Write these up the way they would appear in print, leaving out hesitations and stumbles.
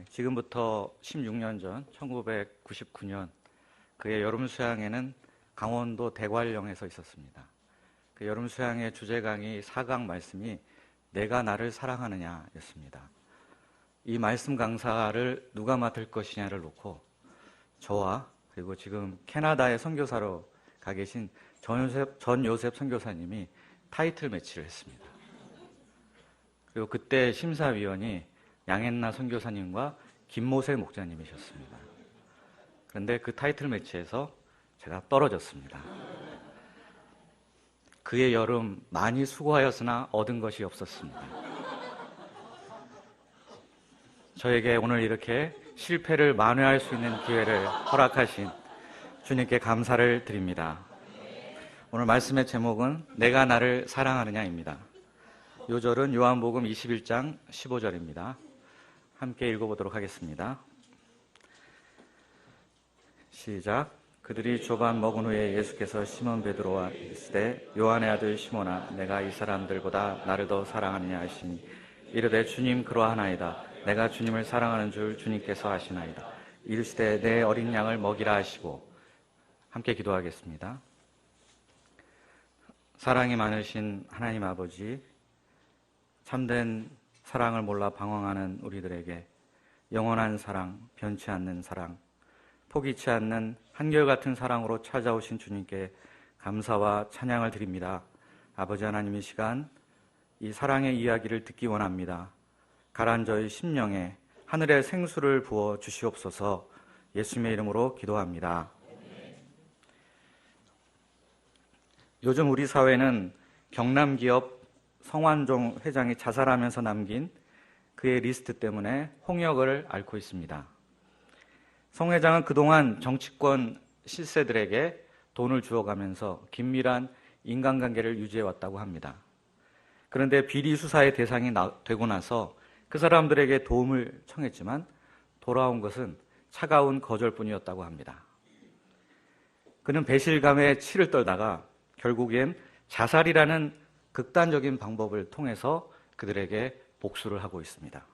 지금부터 16년 전 1999년 그의 여름 수양회는 강원도 대관령에서 있었습니다. 그 여름 수양회 주제 강의 4강 말씀이 내가 나를 사랑하느냐 였습니다. 이 말씀 강사를 누가 맡을 것이냐를 놓고 저와 그리고 지금 캐나다에 선교사로 가 계신 전 요셉 선교사님이 타이틀 매치를 했습니다. 그리고 그때 심사위원이 양앤나 선교사님과 김모세 목자님이셨습니다. 그런데 그 타이틀 매치에서 제가 떨어졌습니다. 그의 여름 많이 수고하였으나 얻은 것이 없었습니다. 저에게 오늘 이렇게 실패를 만회할 수 있는 기회를 허락하신 주님께 감사를 드립니다. 오늘 말씀의 제목은 내가 나를 사랑하느냐입니다. 요절은 요한복음 21장 15절입니다. 함께 읽어보도록 하겠습니다. 시작. 그들이 조반 먹은 후에 예수께서 시몬 베드로와 이르시되 요한의 아들 시몬아 내가 이 사람들보다 나를 더 사랑하느냐 하시니 이르되 주님 그러하나이다. 내가 주님을 사랑하는 줄 주님께서 아시나이다. 이르시되 내 어린 양을 먹이라 하시고 함께 기도하겠습니다. 사랑이 많으신 하나님 아버지, 참된 사랑을 몰라 방황하는 우리들에게 영원한 사랑, 변치 않는 사랑, 포기치 않는 한결같은 사랑으로 찾아오신 주님께 감사와 찬양을 드립니다. 아버지 하나님, 이 시간 이 사랑의 이야기를 듣기 원합니다. 가라앉은 심령에 하늘의 생수를 부어 주시옵소서. 예수님의 이름으로 기도합니다. 요즘 우리 사회는 경남기업 성완종 회장이 자살하면서 남긴 그의 리스트 때문에 홍역을 앓고 있습니다. 성 회장은 그동안 정치권 실세들에게 돈을 주어가면서 긴밀한 인간관계를 유지해왔다고 합니다. 그런데 비리 수사의 대상이 되고 나서 그 사람들에게 도움을 청했지만 돌아온 것은 차가운 거절뿐이었다고 합니다. 그는 배실감에 치를 떨다가 결국엔 자살이라는 극단적인 방법을 통해서 그들에게 복수를 하고 있습니다.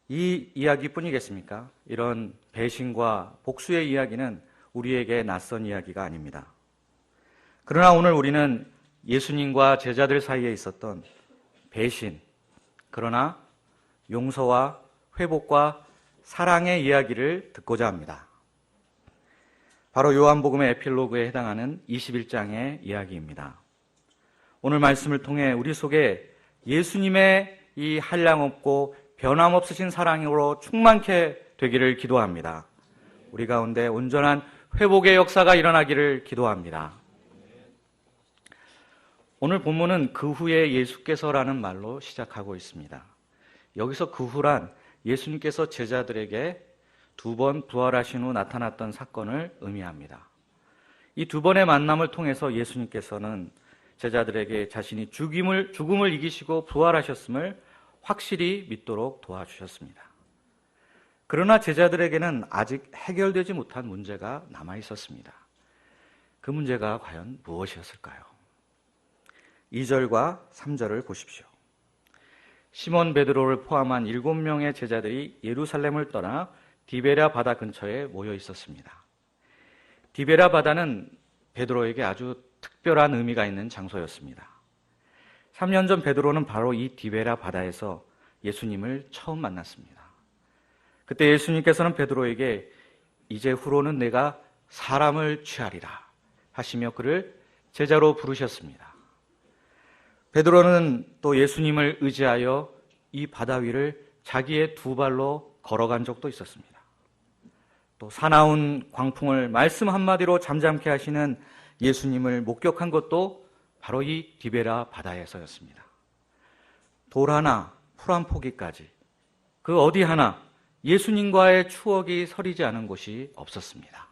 이 이야기뿐이겠습니까? 이런 배신과 복수의 이야기는 우리에게 낯선 이야기가 아닙니다. 그러나 오늘 우리는 예수님과 제자들 사이에 있었던 배신, 그러나 용서와 회복과 사랑의 이야기를 듣고자 합니다. 바로 요한복음의 에필로그에 해당하는 21장의 이야기입니다. 오늘 말씀을 통해 우리 속에 예수님의 이 한량없고 변함없으신 사랑으로 충만케 되기를 기도합니다. 우리 가운데 온전한 회복의 역사가 일어나기를 기도합니다. 오늘 본문은 그 후에 예수께서라는 말로 시작하고 있습니다. 여기서 그 후란 예수님께서 제자들에게 2번 부활하신 후 나타났던 사건을 의미합니다. 이 2번의 만남을 통해서 예수님께서는 제자들에게 자신이 죽음을 이기시고 부활하셨음을 확실히 믿도록 도와주셨습니다. 그러나 제자들에게는 아직 해결되지 못한 문제가 남아 있었습니다. 그 문제가 과연 무엇이었을까요? 2절과 3절을 보십시오. 시몬 베드로를 포함한 7명의 제자들이 예루살렘을 떠나 디베랴 바다 근처에 모여 있었습니다. 디베랴 바다는 베드로에게 아주 특별한 의미가 있는 장소였습니다. 3년 전 베드로는 바로 이 디베랴 바다에서 예수님을 처음 만났습니다. 그때 예수님께서는 베드로에게 이제 후로는 내가 사람을 취하리라 하시며 그를 제자로 부르셨습니다. 베드로는 또 예수님을 의지하여 이 바다 위를 자기의 2발로 걸어간 적도 있었습니다. 또 사나운 광풍을 말씀 한마디로 잠잠케 하시는 예수님을 목격한 것도 바로 이 디베랴 바다에서였습니다. 돌 하나, 풀 한 포기까지 그 어디 하나 예수님과의 추억이 서리지 않은 곳이 없었습니다.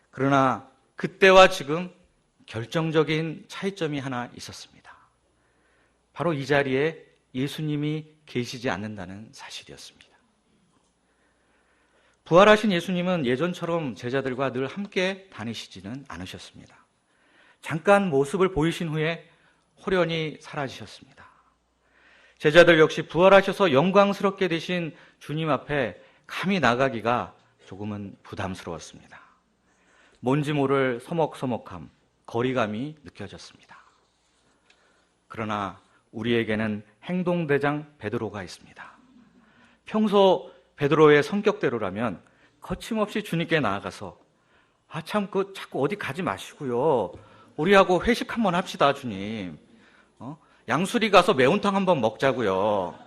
그러나 그때와 지금 결정적인 차이점이 하나 있었습니다. 바로 이 자리에 예수님이 계시지 않는다는 사실이었습니다. 부활하신 예수님은 예전처럼 제자들과 늘 함께 다니시지는 않으셨습니다. 잠깐 모습을 보이신 후에 호련히 사라지셨습니다. 제자들 역시 부활하셔서 영광스럽게 되신 주님 앞에 감히 나가기가 조금은 부담스러웠습니다. 뭔지 모를 서먹서먹함, 거리감이 느껴졌습니다. 그러나 우리에게는 행동대장 베드로가 있습니다. 평소 베드로의 성격대로라면 거침없이 주님께 나아가서 자꾸 어디 가지 마시고요. 우리하고 회식 한번 합시다, 주님. 양수리 가서 매운탕 한번 먹자고요.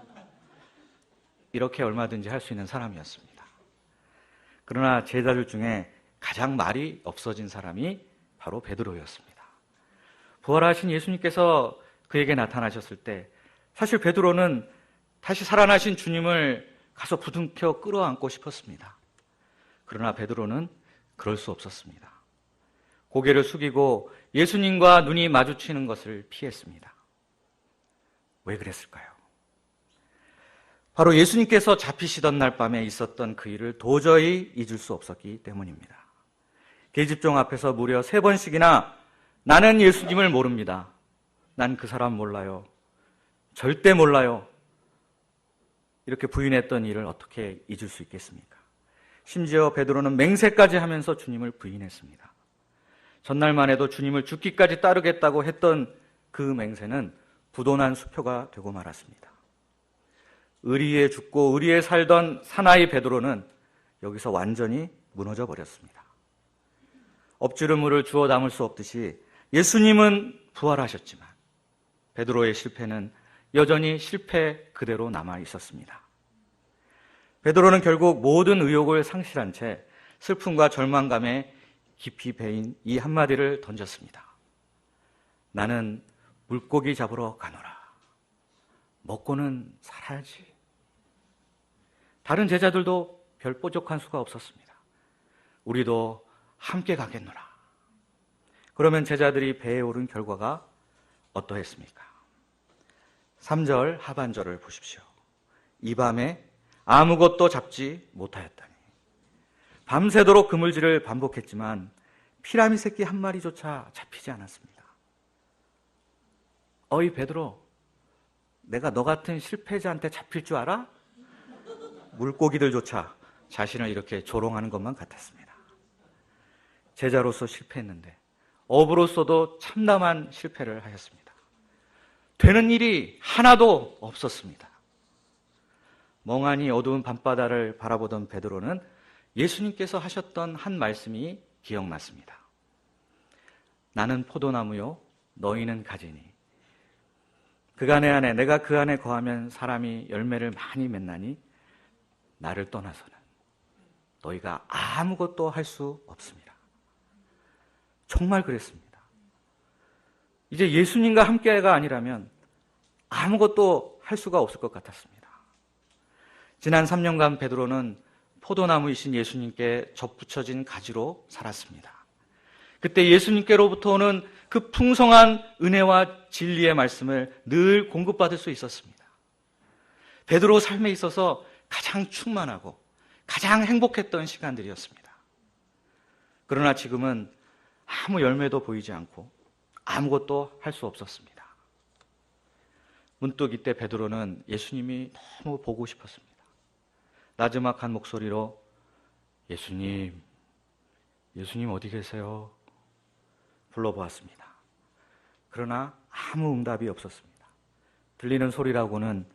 이렇게 얼마든지 할 수 있는 사람이었습니다. 그러나 제자들 중에 가장 말이 없어진 사람이 바로 베드로였습니다. 부활하신 예수님께서 그에게 나타나셨을 때 사실 베드로는 다시 살아나신 주님을 가서 부둥켜 끌어안고 싶었습니다. 그러나 베드로는 그럴 수 없었습니다. 고개를 숙이고 예수님과 눈이 마주치는 것을 피했습니다. 왜 그랬을까요? 바로 예수님께서 잡히시던 날 밤에 있었던 그 일을 도저히 잊을 수 없었기 때문입니다. 계집종 앞에서 무려 3번씩이나 나는 예수님을 모릅니다. 난 그 사람 몰라요. 절대 몰라요. 이렇게 부인했던 일을 어떻게 잊을 수 있겠습니까? 심지어 베드로는 맹세까지 하면서 주님을 부인했습니다. 전날만 해도 주님을 죽기까지 따르겠다고 했던 그 맹세는 부도난 수표가 되고 말았습니다. 의리에 죽고 의리에 살던 사나이 베드로는 여기서 완전히 무너져 버렸습니다. 엎지른 물을 주워 담을 수 없듯이 예수님은 부활하셨지만 베드로의 실패는 여전히 실패 그대로 남아 있었습니다. 베드로는 결국 모든 의욕을 상실한 채 슬픔과 절망감에 깊이 배인 이 한마디를 던졌습니다. 나는 물고기 잡으러 가노라. 먹고는 살아야지. 다른 제자들도 별 뾰족한 수가 없었습니다. 우리도 함께 가겠노라. 그러면 제자들이 배에 오른 결과가 어떠했습니까? 3절 하반절을 보십시오. 이 밤에 아무것도 잡지 못하였다니. 밤새도록 그물질을 반복했지만 피라미 새끼 한 마리조차 잡히지 않았습니다. 어이 베드로, 내가 너 같은 실패자한테 잡힐 줄 알아? 물고기들조차 자신을 이렇게 조롱하는 것만 같았습니다. 제자로서 실패했는데 어부로서도 참담한 실패를 하였습니다. 되는 일이 하나도 없었습니다. 멍하니 어두운 밤바다를 바라보던 베드로는 예수님께서 하셨던 한 말씀이 기억났습니다. 나는 포도나무요 너희는 가지니 그가 내 안에 내가 그 안에 거하면 사람이 열매를 많이 맺나니 나를 떠나서는 너희가 아무것도 할 수 없습니다. 정말 그랬습니다. 이제 예수님과 함께가 아니라면 아무것도 할 수가 없을 것 같았습니다. 지난 3년간 베드로는 포도나무이신 예수님께 접붙여진 가지로 살았습니다. 그때 예수님께로부터 오는 그 풍성한 은혜와 진리의 말씀을 늘 공급받을 수 있었습니다. 베드로 삶에 있어서 가장 충만하고 가장 행복했던 시간들이었습니다. 그러나 지금은 아무 열매도 보이지 않고 아무것도 할 수 없었습니다. 문득 이때 베드로는 예수님이 너무 보고 싶었습니다. 나지막한 목소리로 예수님 어디 계세요? 불러보았습니다. 그러나 아무 응답이 없었습니다. 들리는 소리라고는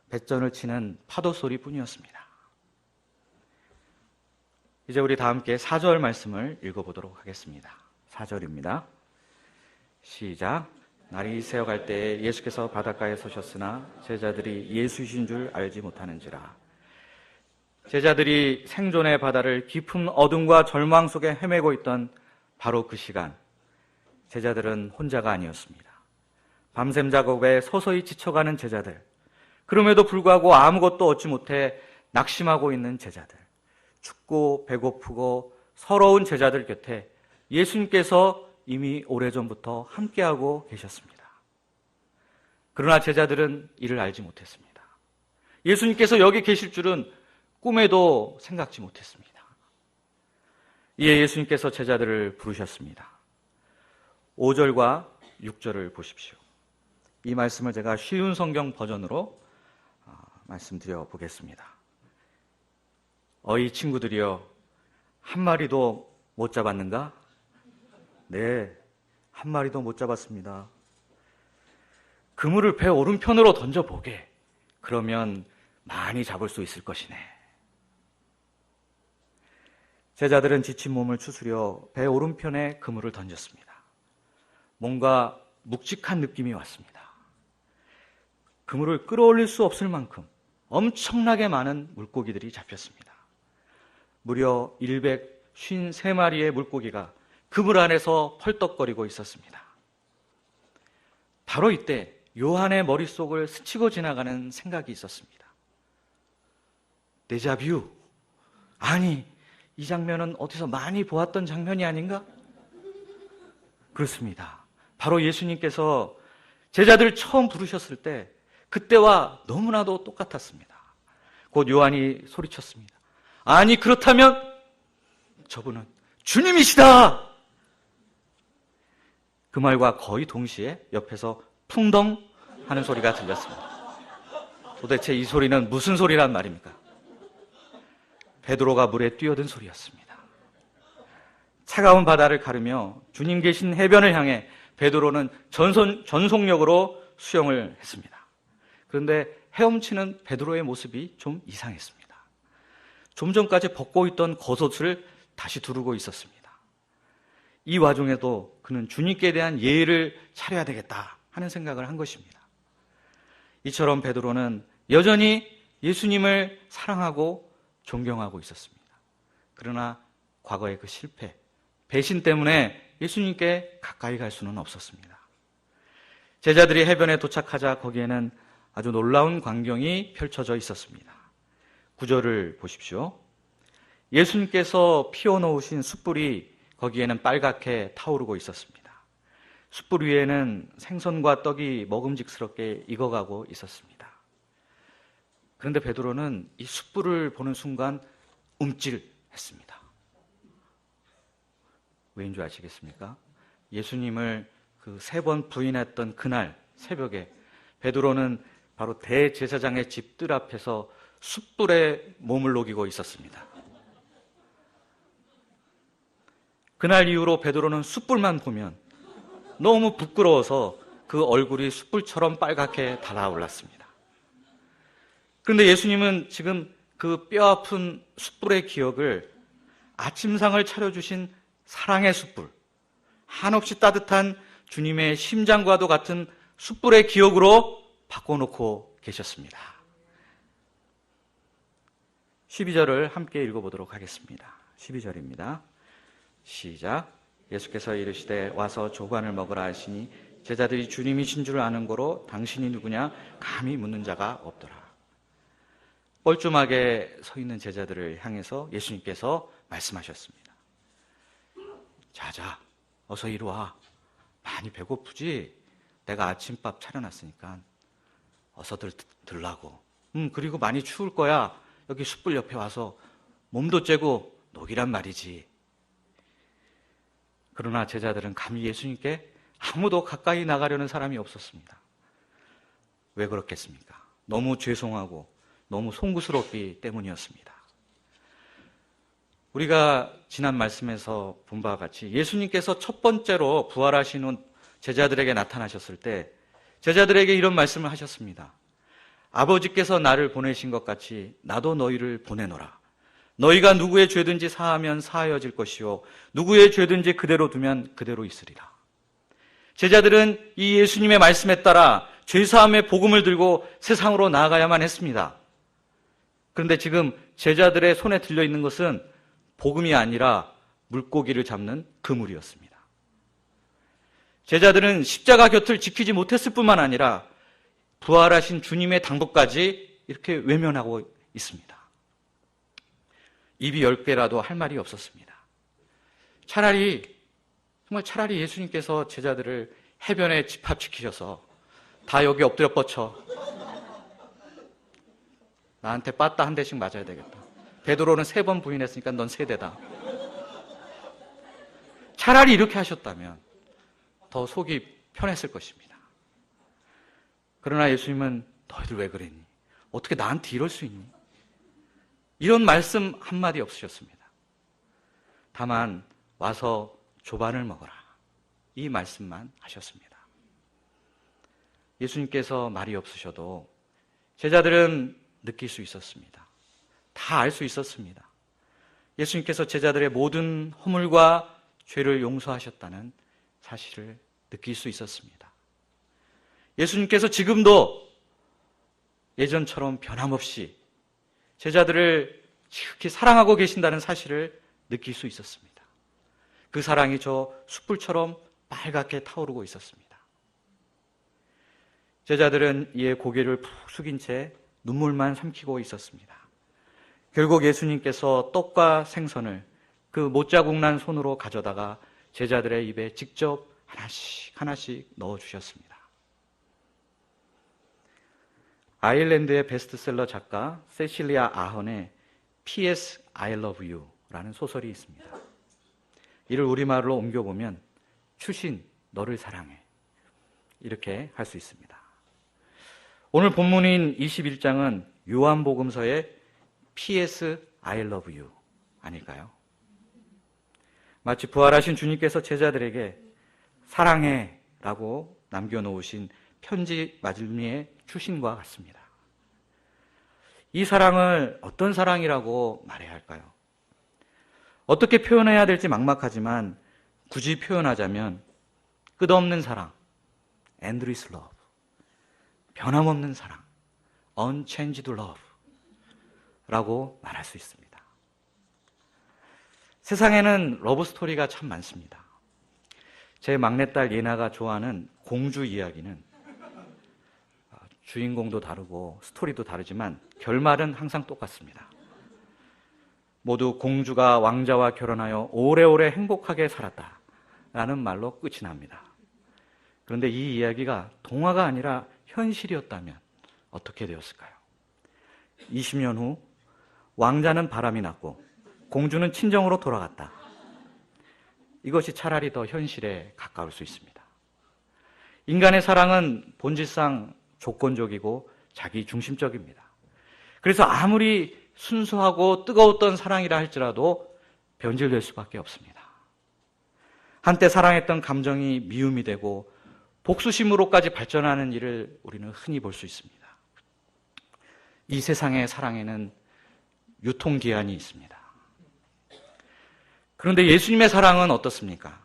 뱃전을 치는 파도 소리뿐이었습니다. 이제 우리 다 함께 4절 말씀을 읽어보도록 하겠습니다. 4절입니다. 시작. 날이 새어갈 때에 예수께서 바닷가에 서셨으나 제자들이 예수이신 줄 알지 못하는지라. 제자들이 생존의 바다를 깊은 어둠과 절망 속에 헤매고 있던 바로 그 시간, 제자들은 혼자가 아니었습니다. 밤샘 작업에 서서히 지쳐가는 제자들, 그럼에도 불구하고 아무것도 얻지 못해 낙심하고 있는 제자들, 춥고 배고프고 서러운 제자들 곁에 예수님께서 이미 오래전부터 함께하고 계셨습니다. 그러나 제자들은 이를 알지 못했습니다. 예수님께서 여기 계실 줄은 꿈에도 생각지 못했습니다. 이에 예수님께서 제자들을 부르셨습니다. 5절과 6절을 보십시오. 이 말씀을 제가 쉬운 성경 버전으로 말씀드려 보겠습니다. 어이 친구들이여, 한 마리도 못 잡았는가? 네, 한 마리도 못 잡았습니다. 그물을 배 오른편으로 던져보게. 그러면 많이 잡을 수 있을 것이네. 제자들은 지친 몸을 추스려 배 오른편에 그물을 던졌습니다. 뭔가 묵직한 느낌이 왔습니다. 그물을 끌어올릴 수 없을 만큼 엄청나게 많은 물고기들이 잡혔습니다. 무려 153마리의 물고기가 그물 안에서 펄떡거리고 있었습니다. 바로 이때 요한의 머릿속을 스치고 지나가는 생각이 있었습니다. 데자뷰. 아니, 이 장면은 어디서 많이 보았던 장면이 아닌가? 그렇습니다. 바로 예수님께서 제자들을 처음 부르셨을 때 그때와 너무나도 똑같았습니다. 곧 요한이 소리쳤습니다. 아니, 그렇다면 저분은 주님이시다! 그 말과 거의 동시에 옆에서 풍덩 하는 소리가 들렸습니다. 도대체 이 소리는 무슨 소리란 말입니까? 베드로가 물에 뛰어든 소리였습니다. 차가운 바다를 가르며 주님 계신 해변을 향해 베드로는 전속력으로 수영을 했습니다. 그런데 헤엄치는 베드로의 모습이 좀 이상했습니다. 좀 전까지 벗고 있던 겉옷을 다시 두르고 있었습니다. 이 와중에도 그는 주님께 대한 예의를 차려야 되겠다 하는 생각을 한 것입니다. 이처럼 베드로는 여전히 예수님을 사랑하고 존경하고 있었습니다. 그러나 과거의 그 실패, 배신 때문에 예수님께 가까이 갈 수는 없었습니다. 제자들이 해변에 도착하자 거기에는 아주 놀라운 광경이 펼쳐져 있었습니다. 9절을 보십시오. 예수님께서 피워놓으신 숯불이 거기에는 빨갛게 타오르고 있었습니다. 숯불 위에는 생선과 떡이 먹음직스럽게 익어가고 있었습니다. 그런데 베드로는 이 숯불을 보는 순간 움찔했습니다. 왜인 줄 아시겠습니까? 예수님을 그 3번 부인했던 그날 새벽에 베드로는 바로 대제사장의 집들 앞에서 숯불에 몸을 녹이고 있었습니다. 그날 이후로 베드로는 숯불만 보면 너무 부끄러워서 그 얼굴이 숯불처럼 빨갛게 달아올랐습니다. 그런데 예수님은 지금 그 뼈아픈 숯불의 기억을 아침상을 차려주신 사랑의 숯불, 한없이 따뜻한 주님의 심장과도 같은 숯불의 기억으로 바꿔놓고 계셨습니다. 12절을 함께 읽어보도록 하겠습니다. 12절입니다. 시작. 예수께서 이르시되 와서 조관을 먹으라 하시니 제자들이 주님이신 줄 아는 고로 당신이 누구냐 감히 묻는 자가 없더라. 뻘쭘하게 서 있는 제자들을 향해서 예수님께서 말씀하셨습니다. 자자, 어서 이리 와. 많이 배고프지? 내가 아침밥 차려놨으니까 어서 들라고. 그리고 많이 추울 거야. 여기 숯불 옆에 와서 몸도 쬐고 녹이란 말이지. 그러나 제자들은 감히 예수님께 아무도 가까이 나가려는 사람이 없었습니다. 왜 그렇겠습니까? 너무 죄송하고 너무 송구스럽기 때문이었습니다. 우리가 지난 말씀에서 본 바와 같이 예수님께서 첫 번째로 부활하신 제자들에게 나타나셨을 때 제자들에게 이런 말씀을 하셨습니다. 아버지께서 나를 보내신 것 같이 나도 너희를 보내노라. 너희가 누구의 죄든지 사하면 사하여질 것이요 누구의 죄든지 그대로 두면 그대로 있으리라. 제자들은 이 예수님의 말씀에 따라 죄사함의 복음을 들고 세상으로 나아가야만 했습니다. 그런데 지금 제자들의 손에 들려있는 것은 복음이 아니라 물고기를 잡는 그물이었습니다. 제자들은 십자가 곁을 지키지 못했을 뿐만 아니라 부활하신 주님의 당부까지 이렇게 외면하고 있습니다. 입이 10개라도 할 말이 없었습니다. 차라리 예수님께서 제자들을 해변에 집합시키셔서 다 여기 엎드려 뻗쳐. 나한테 빠따 한 대씩 맞아야 되겠다. 베드로는 3번 부인했으니까 넌 3대다. 차라리 이렇게 하셨다면 더 속이 편했을 것입니다. 그러나 예수님은 너희들 왜 그랬니? 어떻게 나한테 이럴 수 있니? 이런 말씀 한마디 없으셨습니다. 다만 와서 조반을 먹어라, 이 말씀만 하셨습니다. 예수님께서 말이 없으셔도 제자들은 느낄 수 있었습니다. 다 알 수 있었습니다. 예수님께서 제자들의 모든 허물과 죄를 용서하셨다는 사실을 느낄 수 있었습니다. 예수님께서 지금도 예전처럼 변함없이 제자들을 지극히 사랑하고 계신다는 사실을 느낄 수 있었습니다. 그 사랑이 저 숯불처럼 빨갛게 타오르고 있었습니다. 제자들은 이에 고개를 푹 숙인 채 눈물만 삼키고 있었습니다. 결국 예수님께서 떡과 생선을 그 못자국 난 손으로 가져다가 제자들의 입에 직접 하나씩 넣어주셨습니다. 아일랜드의 베스트셀러 작가 세실리아 아헌의 P.S. I love you 라는 소설이 있습니다. 이를 우리말로 옮겨보면 추신 너를 사랑해, 이렇게 할 수 있습니다. 오늘 본문인 21장은 요한복음서의 P.S. I love you 아닐까요? 마치 부활하신 주님께서 제자들에게 사랑해 라고 남겨놓으신 편지 말미의 추신과 같습니다. 이 사랑을 어떤 사랑이라고 말해야 할까요? 어떻게 표현해야 될지 막막하지만 굳이 표현하자면 끝없는 사랑, endless love, 변함없는 사랑, unchanged love 라고 말할 수 있습니다. 세상에는 러브 스토리가 참 많습니다. 제 막내딸 예나가 좋아하는 공주 이야기는 주인공도 다르고 스토리도 다르지만 결말은 항상 똑같습니다. 모두 공주가 왕자와 결혼하여 오래오래 행복하게 살았다라는 말로 끝이 납니다. 그런데 이 이야기가 동화가 아니라 현실이었다면 어떻게 되었을까요? 20년 후 왕자는 바람이 났고 공주는 친정으로 돌아갔다. 이것이 차라리 더 현실에 가까울 수 있습니다. 인간의 사랑은 본질상 조건적이고 자기 중심적입니다. 그래서 아무리 순수하고 뜨거웠던 사랑이라 할지라도 변질될 수밖에 없습니다. 한때 사랑했던 감정이 미움이 되고 복수심으로까지 발전하는 일을 우리는 흔히 볼 수 있습니다. 이 세상의 사랑에는 유통기한이 있습니다. 그런데 예수님의 사랑은 어떻습니까?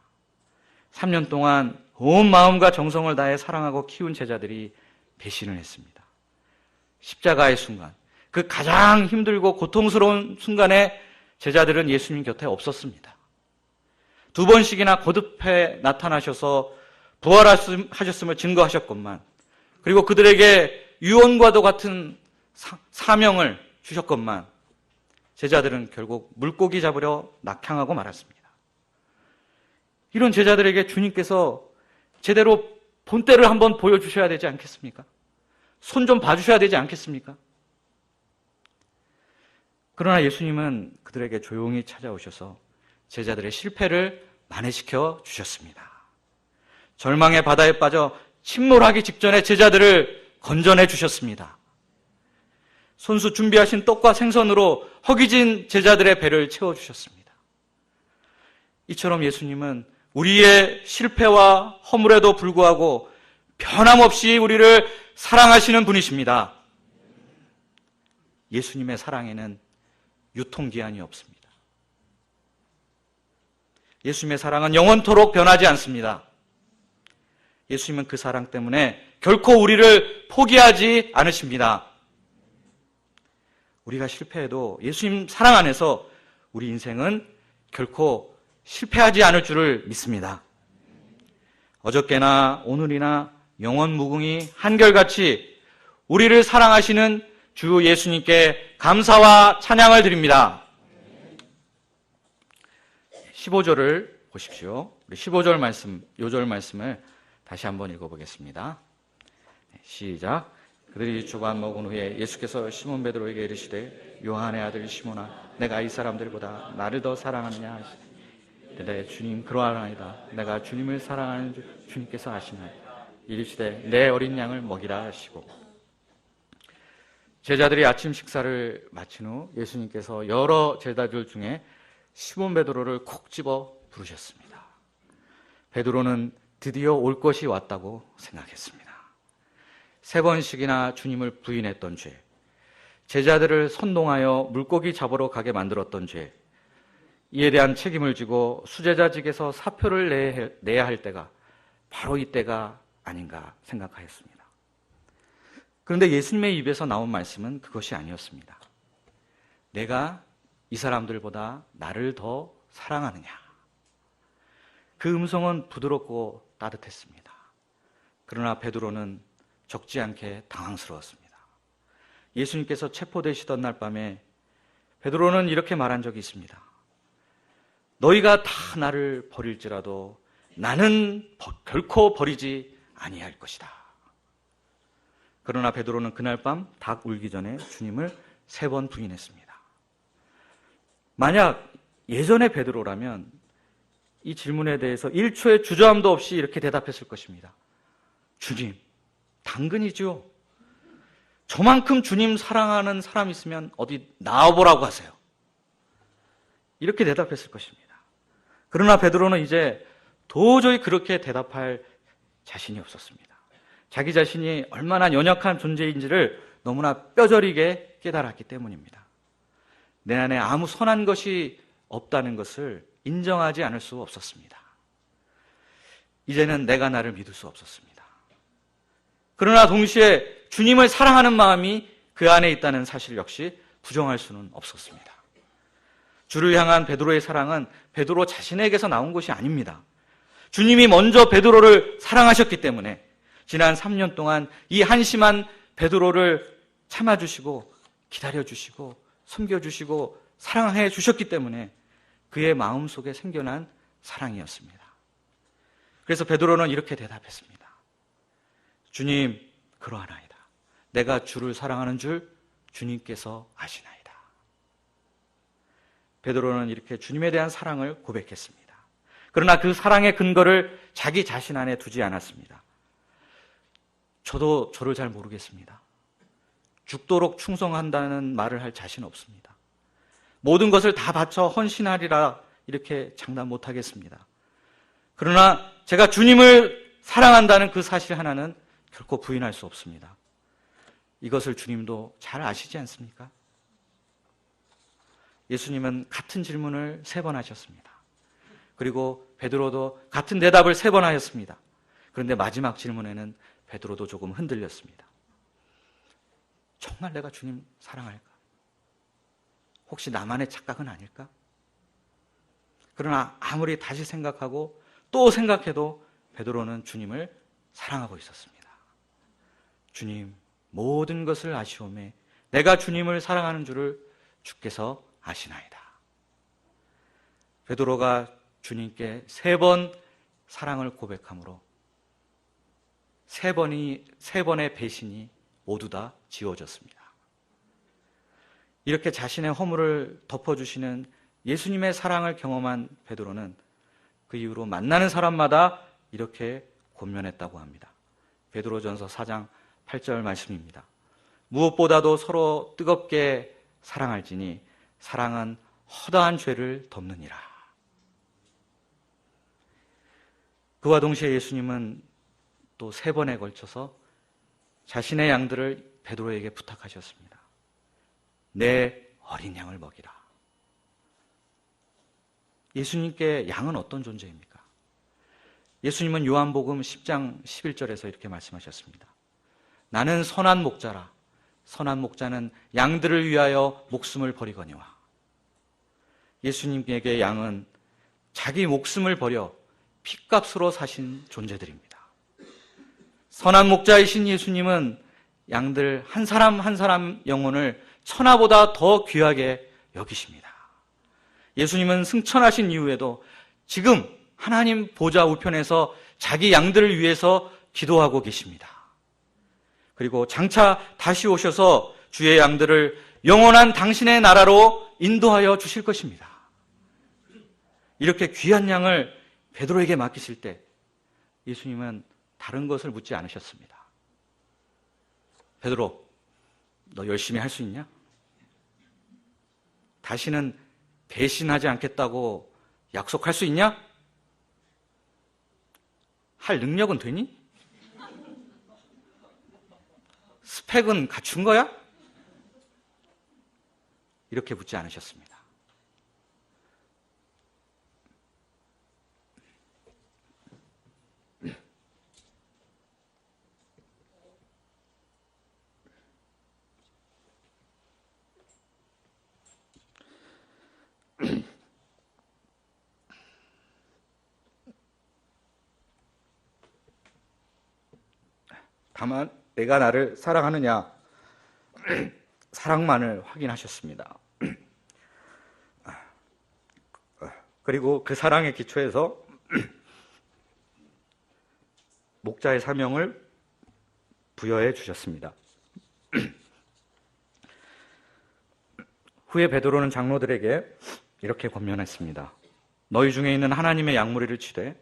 3년 동안 온 마음과 정성을 다해 사랑하고 키운 제자들이 배신을 했습니다. 십자가의 순간, 그 가장 힘들고 고통스러운 순간에 제자들은 예수님 곁에 없었습니다. 2번씩이나 거듭해 나타나셔서 부활하셨음을 증거하셨건만, 그리고 그들에게 유언과도 같은 사명을 주셨건만 제자들은 결국 물고기 잡으려 낙향하고 말았습니다. 이런 제자들에게 주님께서 제대로 본때를 한번 보여주셔야 되지 않겠습니까? 손 좀 봐주셔야 되지 않겠습니까? 그러나 예수님은 그들에게 조용히 찾아오셔서 제자들의 실패를 만회시켜 주셨습니다. 절망의 바다에 빠져 침몰하기 직전에 제자들을 건져내 주셨습니다. 손수 준비하신 떡과 생선으로 허기진 제자들의 배를 채워주셨습니다. 이처럼 예수님은 우리의 실패와 허물에도 불구하고 변함없이 우리를 사랑하시는 분이십니다. 예수님의 사랑에는 유통기한이 없습니다. 예수님의 사랑은 영원토록 변하지 않습니다. 예수님은 그 사랑 때문에 결코 우리를 포기하지 않으십니다. 우리가 실패해도 예수님 사랑 안에서 우리 인생은 결코 실패하지 않을 줄을 믿습니다. 어저께나 오늘이나 영원 무궁히 한결같이 우리를 사랑하시는 주 예수님께 감사와 찬양을 드립니다. 15절을 보십시오. 우리 15절 말씀, 요절 말씀을 다시 한번 읽어보겠습니다. 시작. 그들이 조반 먹은 후에 예수께서 시몬 베드로에게 이르시되 요한의 아들 시몬아, 내가 이 사람들보다 나를 더 사랑하느냐 하시니, 내 주님 그러하나이다. 내가 주님을 사랑하는 줄 주님께서 아시나이다. 이르시되 내 어린 양을 먹이라 하시고, 제자들이 아침 식사를 마친 후 예수님께서 여러 제자들 중에 시몬 베드로를 콕 집어 부르셨습니다. 베드로는 드디어 올 것이 왔다고 생각했습니다. 3번씩이나 주님을 부인했던 죄, 제자들을 선동하여 물고기 잡으러 가게 만들었던 죄, 이에 대한 책임을 지고 수제자직에서 사표를 내야 할 때가 바로 이때가 아닌가 생각하였습니다. 그런데 예수님의 입에서 나온 말씀은 그것이 아니었습니다. 내가 이 사람들보다 나를 더 사랑하느냐? 그 음성은 부드럽고 따뜻했습니다. 그러나 베드로는 적지 않게 당황스러웠습니다. 예수님께서 체포되시던 날 밤에 베드로는 이렇게 말한 적이 있습니다. 너희가 다 나를 버릴지라도 나는 결코 버리지 아니할 것이다. 그러나 베드로는 그날 밤 닭 울기 전에 주님을 3번 부인했습니다. 만약 예전의 베드로라면 이 질문에 대해서 1초의 주저함도 없이 이렇게 대답했을 것입니다. 주님, 당근이죠. 저만큼 주님 사랑하는 사람 있으면 어디 나와보라고 하세요. 이렇게 대답했을 것입니다. 그러나 베드로는 이제 도저히 그렇게 대답할 자신이 없었습니다. 자기 자신이 얼마나 연약한 존재인지를 너무나 뼈저리게 깨달았기 때문입니다. 내 안에 아무 선한 것이 없다는 것을 인정하지 않을 수 없었습니다. 이제는 내가 나를 믿을 수 없었습니다. 그러나 동시에 주님을 사랑하는 마음이 그 안에 있다는 사실 역시 부정할 수는 없었습니다. 주를 향한 베드로의 사랑은 베드로 자신에게서 나온 것이 아닙니다. 주님이 먼저 베드로를 사랑하셨기 때문에 지난 3년 동안 이 한심한 베드로를 참아주시고 기다려주시고 섬겨주시고 사랑해 주셨기 때문에 그의 마음속에 생겨난 사랑이었습니다. 그래서 베드로는 이렇게 대답했습니다. 주님, 그러하나이다. 내가 주를 사랑하는 줄 주님께서 아시나이다. 베드로는 이렇게 주님에 대한 사랑을 고백했습니다. 그러나 그 사랑의 근거를 자기 자신 안에 두지 않았습니다. 저도 저를 잘 모르겠습니다. 죽도록 충성한다는 말을 할 자신 없습니다. 모든 것을 다 바쳐 헌신하리라 이렇게 장담 못하겠습니다. 그러나 제가 주님을 사랑한다는 그 사실 하나는 결코 부인할 수 없습니다. 이것을 주님도 잘 아시지 않습니까? 예수님은 같은 질문을 3번 하셨습니다. 그리고 베드로도 같은 대답을 3번 하였습니다. 그런데 마지막 질문에는 베드로도 조금 흔들렸습니다. 정말 내가 주님 사랑할까? 혹시 나만의 착각은 아닐까? 그러나 아무리 다시 생각하고 또 생각해도 베드로는 주님을 사랑하고 있었습니다. 주님, 모든 것을 아시오매 내가 주님을 사랑하는 줄을 주께서 아시나이다. 베드로가 주님께 3번 사랑을 고백함으로 3번의 배신이 모두 다 지워졌습니다. 이렇게 자신의 허물을 덮어주시는 예수님의 사랑을 경험한 베드로는 그 이후로 만나는 사람마다 이렇게 권면했다고 합니다. 베드로전서 4장 8절 말씀입니다. 무엇보다도 서로 뜨겁게 사랑할지니 사랑은 허다한 죄를 덮느니라. 그와 동시에 예수님은 또 3번에 걸쳐서 자신의 양들을 베드로에게 부탁하셨습니다. 내 어린 양을 먹이라. 예수님께 양은 어떤 존재입니까? 예수님은 요한복음 10장 11절에서 이렇게 말씀하셨습니다. 나는 선한 목자라. 선한 목자는 양들을 위하여 목숨을 버리거니와. 예수님에게 양은 자기 목숨을 버려 핏값으로 사신 존재들입니다. 선한 목자이신 예수님은 양들 한 사람 한 사람 영혼을 천하보다 더 귀하게 여기십니다. 예수님은 승천하신 이후에도 지금 하나님 보좌 우편에서 자기 양들을 위해서 기도하고 계십니다. 그리고 장차 다시 오셔서 주의 양들을 영원한 당신의 나라로 인도하여 주실 것입니다. 이렇게 귀한 양을 베드로에게 맡기실 때 예수님은 다른 것을 묻지 않으셨습니다. 베드로, 너 열심히 할 수 있냐? 다시는 배신하지 않겠다고 약속할 수 있냐? 할 능력은 되니? 스펙은 갖춘 거야? 이렇게 묻지 않으셨습니다. 다만 내가 나를 사랑하느냐? 사랑만을 확인하셨습니다. 그리고 그 사랑의 기초에서 목자의 사명을 부여해 주셨습니다. 후에 베드로는 장로들에게 이렇게 권면했습니다. 너희 중에 있는 하나님의 양무리를 치되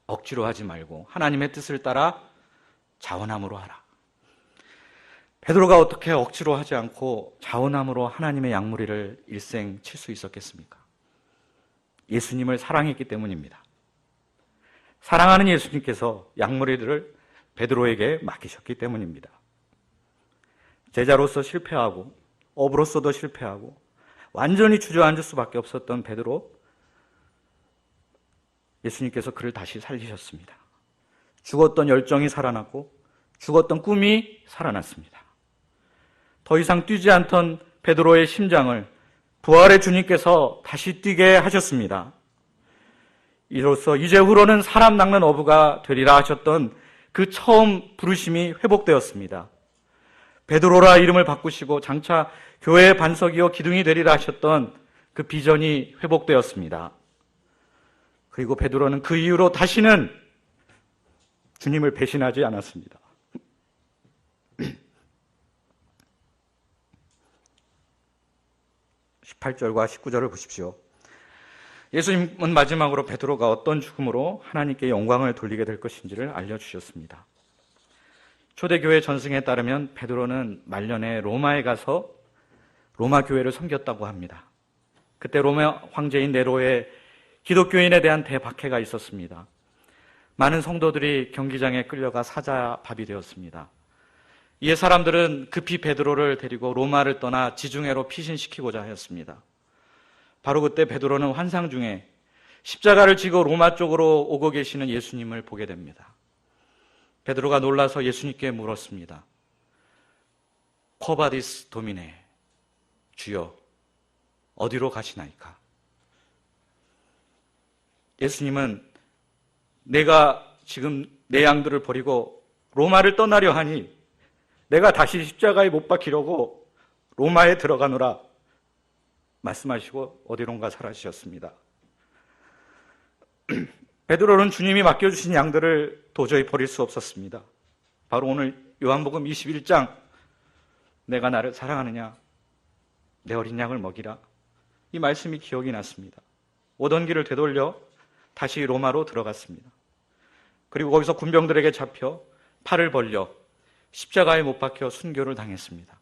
억지로 하지 말고 하나님의 뜻을 따라 자원함으로 하라. 베드로가 어떻게 억지로 하지 않고 자원함으로 하나님의 양무리를 일생 칠 수 있었겠습니까? 예수님을 사랑했기 때문입니다. 사랑하는 예수님께서 양무리들을 베드로에게 맡기셨기 때문입니다. 제자로서 실패하고 업으로서도 실패하고 완전히 주저앉을 수밖에 없었던 베드로, 예수님께서 그를 다시 살리셨습니다. 죽었던 열정이 살아났고 죽었던 꿈이 살아났습니다. 더 이상 뛰지 않던 베드로의 심장을 부활의 주님께서 다시 뛰게 하셨습니다. 이로써 이제후로는 사람 낚는 어부가 되리라 하셨던 그 처음 부르심이 회복되었습니다. 베드로라 이름을 바꾸시고 장차 교회의 반석이요 기둥이 되리라 하셨던 그 비전이 회복되었습니다. 그리고 베드로는 그 이후로 다시는 주님을 배신하지 않았습니다. 18절과 19절을 보십시오. 예수님은 마지막으로 베드로가 어떤 죽음으로 하나님께 영광을 돌리게 될 것인지를 알려주셨습니다. 초대교회 전승에 따르면 베드로는 말년에 로마에 가서 로마 교회를 섬겼다고 합니다. 그때 로마 황제인 네로의 기독교인에 대한 대박해가 있었습니다. 많은 성도들이 경기장에 끌려가 사자밥이 되었습니다. 이에 사람들은 급히 베드로를 데리고 로마를 떠나 지중해로 피신시키고자 하였습니다. 바로 그때 베드로는 환상 중에 십자가를 지고 로마 쪽으로 오고 계시는 예수님을 보게 됩니다. 베드로가 놀라서 예수님께 물었습니다. 쿼바디스 도미네, 주여 어디로 가시나이까? 예수님은 내가 지금 내 양들을 버리고 로마를 떠나려 하니 내가 다시 십자가에 못 박히려고 로마에 들어가노라 말씀하시고 어디론가 사라지셨습니다. 베드로는 주님이 맡겨주신 양들을 도저히 버릴 수 없었습니다. 바로 오늘 요한복음 21장 내가 나를 사랑하느냐? 내 어린 양을 먹이라. 이 말씀이 기억이 났습니다. 오던 길을 되돌려 다시 로마로 들어갔습니다. 그리고 거기서 군병들에게 잡혀 팔을 벌려 십자가에 못 박혀 순교를 당했습니다.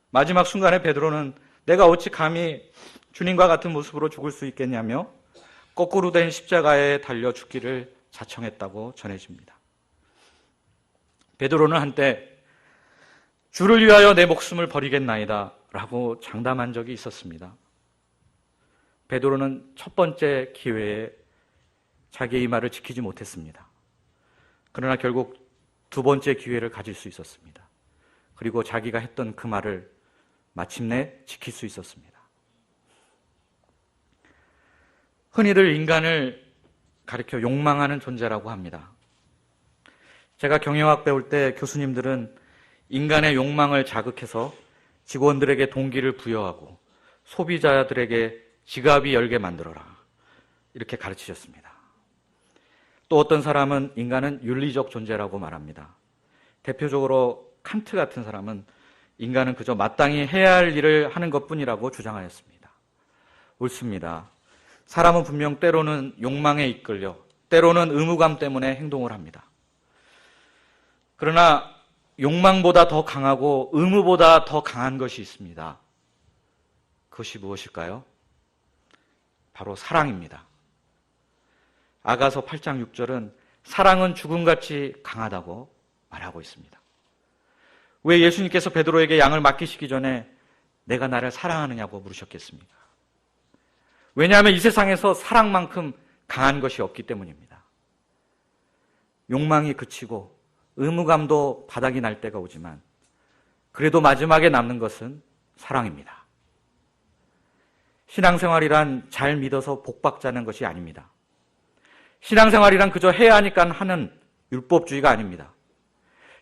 마지막 순간에 베드로는 내가 어찌 감히 주님과 같은 모습으로 죽을 수 있겠냐며 거꾸로 된 십자가에 달려 죽기를 자청했다고 전해집니다. 베드로는 한때 주를 위하여 내 목숨을 버리겠나이다 라고 장담한 적이 있었습니다. 베드로는 첫 번째 기회에 자기의 이 말을 지키지 못했습니다. 그러나 결국 두 번째 기회를 가질 수 있었습니다. 그리고 자기가 했던 그 말을 마침내 지킬 수 있었습니다. 흔히들 인간을 가리켜 욕망하는 존재라고 합니다. 제가 경영학 배울 때 교수님들은 인간의 욕망을 자극해서 직원들에게 동기를 부여하고 소비자들에게 지갑이 열게 만들어라 이렇게 가르치셨습니다. 또 어떤 사람은 인간은 윤리적 존재라고 말합니다. 대표적으로 칸트 같은 사람은 인간은 그저 마땅히 해야 할 일을 하는 것뿐이라고 주장하였습니다. 옳습니다. 사람은 분명 때로는 욕망에 이끌려 때로는 의무감 때문에 행동을 합니다. 그러나 욕망보다 더 강하고 의무보다 더 강한 것이 있습니다. 그것이 무엇일까요? 바로 사랑입니다. 아가서 8장 6절은 사랑은 죽음같이 강하다고 말하고 있습니다. 왜 예수님께서 베드로에게 양을 맡기시기 전에 내가 나를 사랑하느냐고 물으셨겠습니까? 왜냐하면 이 세상에서 사랑만큼 강한 것이 없기 때문입니다. 욕망이 그치고 의무감도 바닥이 날 때가 오지만 그래도 마지막에 남는 것은 사랑입니다. 신앙생활이란 잘 믿어서 복 받자는 것이 아닙니다. 신앙생활이란 그저 해야 하니까 하는 율법주의가 아닙니다.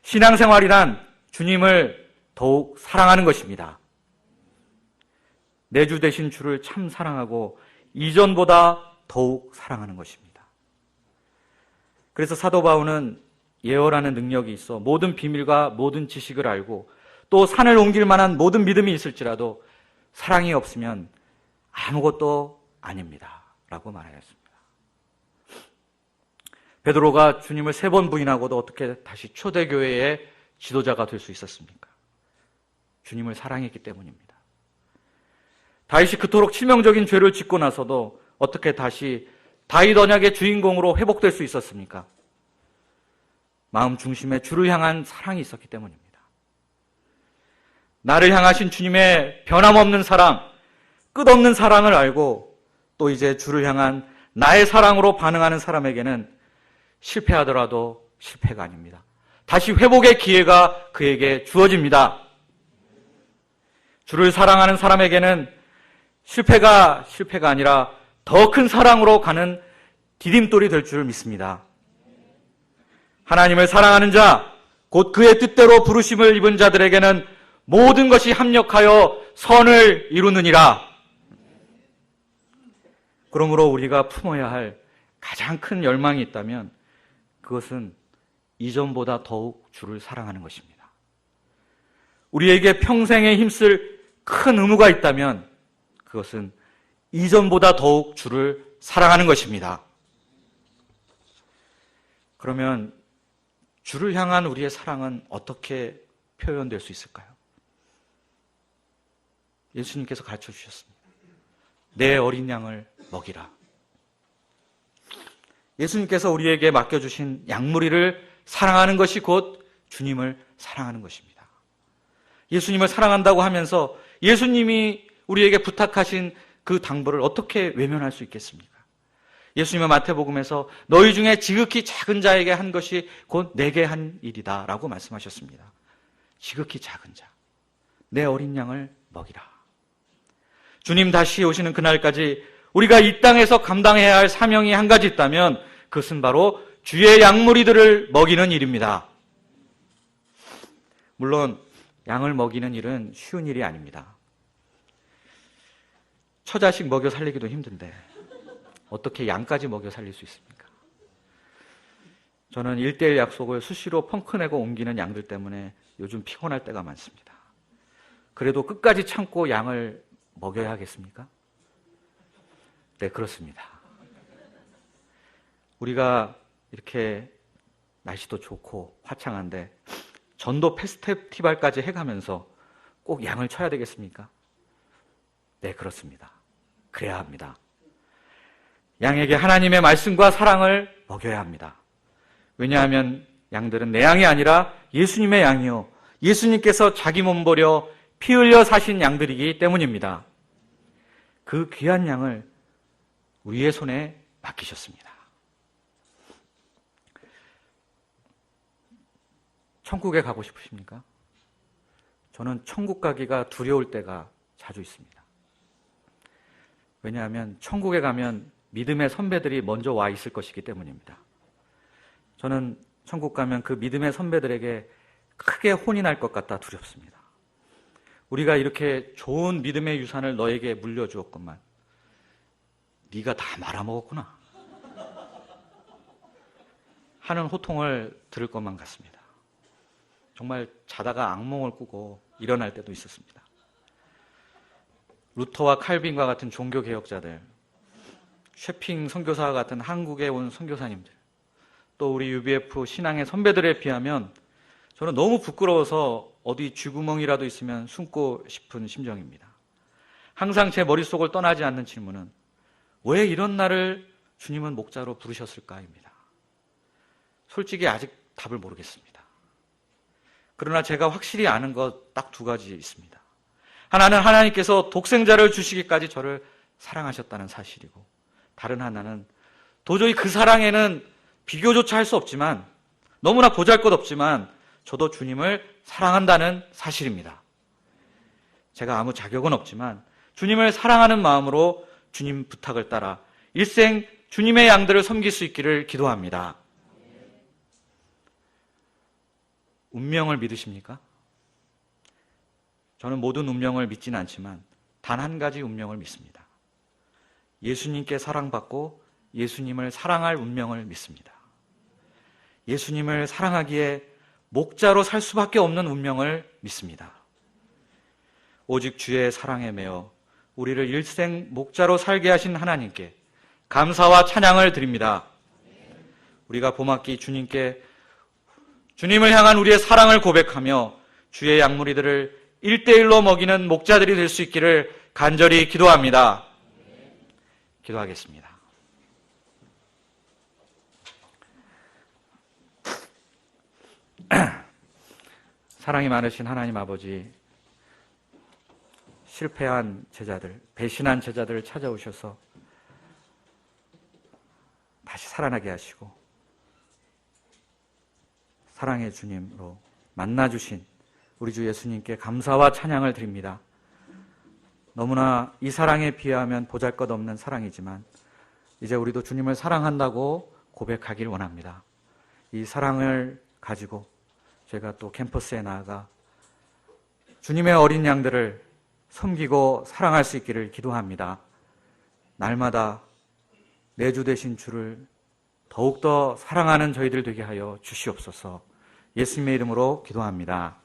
신앙생활이란 주님을 더욱 사랑하는 것입니다. 내 주 되신 주를 참 사랑하고 이전보다 더욱 사랑하는 것입니다. 그래서 사도 바울은 예언하는 능력이 있어 모든 비밀과 모든 지식을 알고 또 산을 옮길 만한 모든 믿음이 있을지라도 사랑이 없으면 아무것도 아닙니다. 라고 말하였습니다. 베드로가 주님을 3번 부인하고도 어떻게 다시 초대교회의 지도자가 될 수 있었습니까? 주님을 사랑했기 때문입니다. 다윗이 그토록 치명적인 죄를 짓고 나서도 어떻게 다시 다윗 언약의 주인공으로 회복될 수 있었습니까? 마음 중심에 주를 향한 사랑이 있었기 때문입니다. 나를 향하신 주님의 변함없는 사랑, 끝없는 사랑을 알고 또 이제 주를 향한 나의 사랑으로 반응하는 사람에게는 실패하더라도 실패가 아닙니다. 다시 회복의 기회가 그에게 주어집니다. 주를 사랑하는 사람에게는 실패가 아니라 더 큰 사랑으로 가는 디딤돌이 될 줄 믿습니다. 하나님을 사랑하는 자, 곧 그의 뜻대로 부르심을 입은 자들에게는 모든 것이 합력하여 선을 이루느니라. 그러므로 우리가 품어야 할 가장 큰 열망이 있다면 그것은 이전보다 더욱 주를 사랑하는 것입니다. 우리에게 평생에 힘쓸 큰 의무가 있다면 그것은 이전보다 더욱 주를 사랑하는 것입니다. 그러면 주를 향한 우리의 사랑은 어떻게 표현될 수 있을까요? 예수님께서 가르쳐 주셨습니다. 내 어린 양을 먹이라. 예수님께서 우리에게 맡겨주신 양무리를 사랑하는 것이 곧 주님을 사랑하는 것입니다. 예수님을 사랑한다고 하면서 예수님이 우리에게 부탁하신 그 당부를 어떻게 외면할 수 있겠습니까? 예수님은 마태복음에서 너희 중에 지극히 작은 자에게 한 것이 곧 내게 한 일이다 라고 말씀하셨습니다. 지극히 작은 자, 내 어린 양을 먹이라. 주님 다시 오시는 그날까지 우리가 이 땅에서 감당해야 할 사명이 한 가지 있다면 그것은 바로 주의 양무리들을 먹이는 일입니다. 물론 양을 먹이는 일은 쉬운 일이 아닙니다. 처자식 먹여 살리기도 힘든데 어떻게 양까지 먹여 살릴 수 있습니까? 저는 1:1 약속을 수시로 펑크내고 옮기는 양들 때문에 요즘 피곤할 때가 많습니다. 그래도 끝까지 참고 양을 먹여야 하겠습니까? 네, 그렇습니다. 우리가 이렇게 날씨도 좋고 화창한데 전도 페스티벌까지 해가면서 꼭 양을 쳐야 되겠습니까? 네, 그렇습니다. 그래야 합니다. 양에게 하나님의 말씀과 사랑을 먹여야 합니다. 왜냐하면 양들은 내 양이 아니라 예수님의 양이요, 예수님께서 자기 몸 버려 피 흘려 사신 양들이기 때문입니다. 그 귀한 양을 우리의 손에 맡기셨습니다. 천국에 가고 싶으십니까? 저는 천국 가기가 두려울 때가 자주 있습니다. 왜냐하면 천국에 가면 믿음의 선배들이 먼저 와 있을 것이기 때문입니다. 저는 천국 가면 그 믿음의 선배들에게 크게 혼이 날 것 같아 두렵습니다. 우리가 이렇게 좋은 믿음의 유산을 너에게 물려주었건만 네가 다 말아먹었구나 하는 호통을 들을 것만 같습니다. 정말 자다가 악몽을 꾸고 일어날 때도 있었습니다. 루터와 칼빈과 같은 종교개혁자들, 셰핑 선교사와 같은 한국에 온 선교사님들, 또 우리 UBF 신앙의 선배들에 비하면 저는 너무 부끄러워서 어디 쥐구멍이라도 있으면 숨고 싶은 심정입니다. 항상 제 머릿속을 떠나지 않는 질문은 왜 이런 나를 주님은 목자로 부르셨을까입니다. 솔직히 아직 답을 모르겠습니다. 그러나 제가 확실히 아는 것 딱 두 가지 있습니다. 하나는 하나님께서 독생자를 주시기까지 저를 사랑하셨다는 사실이고, 다른 하나는 도저히 그 사랑에는 비교조차 할 수 없지만, 너무나 보잘것없지만 저도 주님을 사랑한다는 사실입니다. 제가 아무 자격은 없지만 주님을 사랑하는 마음으로 주님 부탁을 따라 일생 주님의 양들을 섬길 수 있기를 기도합니다. 운명을 믿으십니까? 저는 모든 운명을 믿지는 않지만 단 한 가지 운명을 믿습니다. 예수님께 사랑받고 예수님을 사랑할 운명을 믿습니다. 예수님을 사랑하기에 목자로 살 수밖에 없는 운명을 믿습니다. 오직 주의 사랑에 매여 우리를 일생 목자로 살게 하신 하나님께 감사와 찬양을 드립니다. 우리가 봄학기 주님께 주님을 향한 우리의 사랑을 고백하며 주의 양무리들을 1대1로 먹이는 목자들이 될 수 있기를 간절히 기도합니다. 기도하겠습니다. 사랑이 많으신 하나님 아버지, 실패한 제자들, 배신한 제자들을 찾아오셔서 다시 살아나게 하시고 사랑의 주님으로 만나주신 우리 주 예수님께 감사와 찬양을 드립니다. 너무나 이 사랑에 비하면 보잘것없는 사랑이지만 이제 우리도 주님을 사랑한다고 고백하길 원합니다. 이 사랑을 가지고 제가 또 캠퍼스에 나아가 주님의 어린 양들을 섬기고 사랑할 수 있기를 기도합니다. 날마다 내 주 되신 주를 더욱더 사랑하는 저희들 되게 하여 주시옵소서. 예수님의 이름으로 기도합니다.